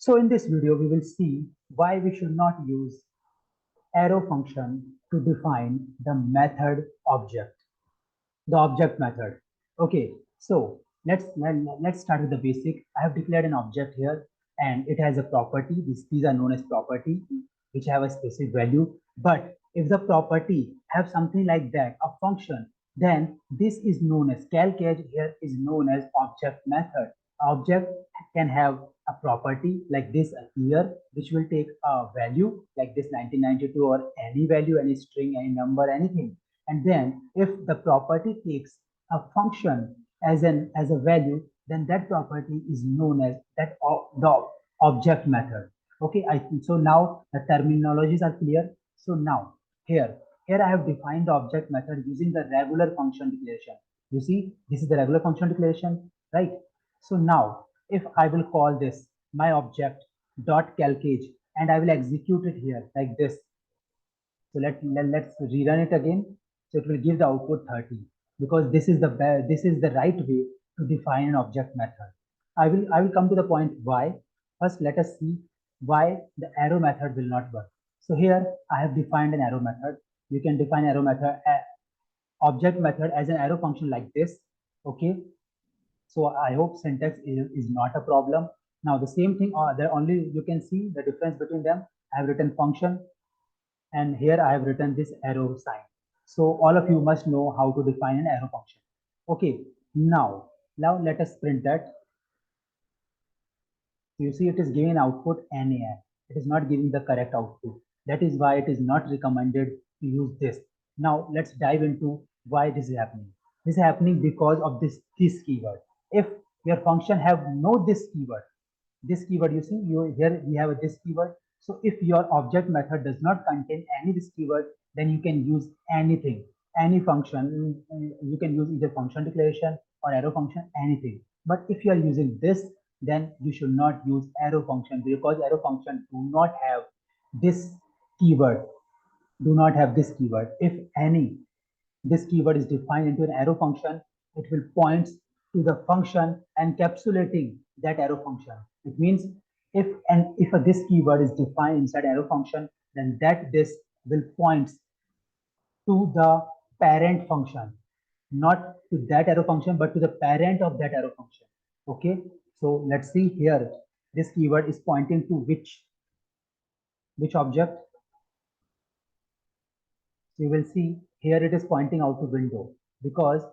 So in this video, we will see why we should not use arrow function to define the method object, the object method. Okay, so let's start with the basic. I have declared an object here and it has a property. These are known as property, which have a specific value. But if the property have something like that, a function, then this is known as calcage here is known as object method. Object can have a property like this here, which will take a value like this 1992 or any value, any string, any number, anything. And then if the property takes a function as a value, then that property is known as the object method. Okay, I think so. Now the terminologies are clear. So now here I have defined the object method using the regular function declaration. You see, this is the regular function declaration, right? So now if I will call this my object dot calcage and I will execute it here like this. So let's rerun it again. So it will give the output 30 because this is the right way to define an object method. I will come to the point why. First, let us see why the arrow method will not work. So here I have defined an arrow method. You can define arrow method object method as an arrow function like this. Okay. So I hope syntax is not a problem. Now the same thing, there only you can see the difference between them. I have written function and here I have written this arrow sign. So all of you must know how to define an arrow function. Okay, now let us print that. You see it is giving output NaN. It is not giving the correct output. That is why it is not recommended to use this. Now let's dive into why this is happening. This is happening because of this keyword. If your function have no this keyword you see here we have this keyword. So if your object method does not contain any this keyword, then you can use anything, any function. You can use either function declaration or arrow function, anything. But if you are using this, then you should not use arrow function because arrow function do not have this keyword. Do not have this keyword. If any this keyword is defined into an arrow function, it will point to the function encapsulating that arrow function. It means if this keyword is defined inside arrow function, then this will point to the parent function, not to that arrow function, but to the parent of that arrow function. Okay, so let's see here. This keyword is pointing to which object? So you will see here it is pointing out to window because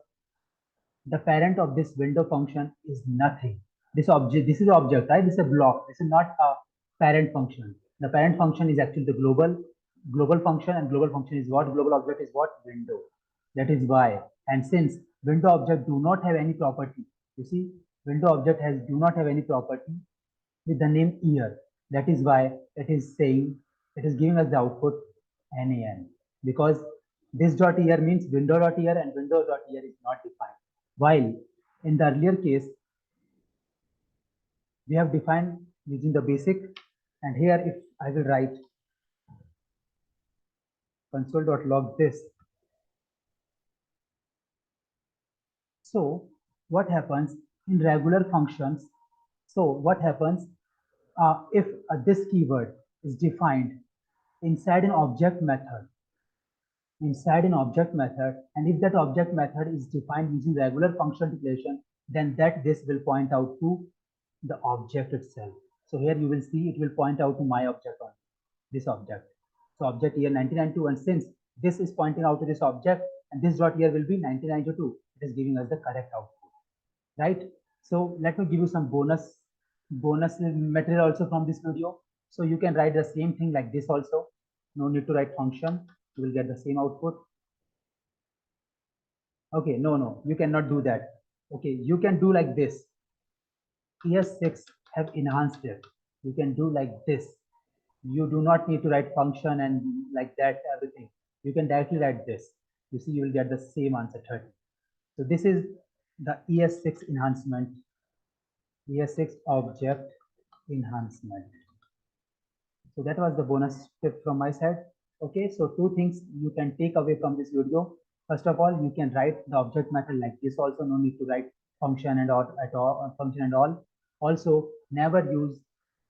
the parent of this window function is nothing. This is object, right? This is a block. This is not a parent function. The parent function is actually the global function, and global function is what? Global object is what? Window. That is why. And since window object do not have any property, you see, window object do not have any property with the name year. That is why it is saying, it is giving us the output NaN, because this dot year means window dot year and window dot year is not defined. While in the earlier case, we have defined using the basic, and here if I will write console.log this. So what happens in regular functions? So what happens if this keyword is defined inside an object method, and if that object method is defined using regular function declaration, then this will point out to the object itself. So here you will see it will point out to my object on this object. So object here 1992, and since this is pointing out to this object and this dot here will be 1992, it is giving us the correct output, right? So let me give you some bonus material also from this video. So you can write the same thing like this also. No need to write function. You will get the same output. Okay, no, you cannot do that. Okay, you can do like this. ES6 have enhanced it. You can do like this. You do not need to write function and like that everything. You can directly write this. You see, you will get the same answer 30. So this is the ES6 enhancement, ES6 object enhancement. So that was the bonus tip from my side. Okay, so two things you can take away from this video. First of all, you can write the object method like this also. No need to write function and all. Also, never use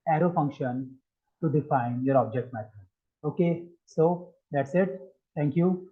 arrow function to define your object method. Okay, so that's it. Thank you.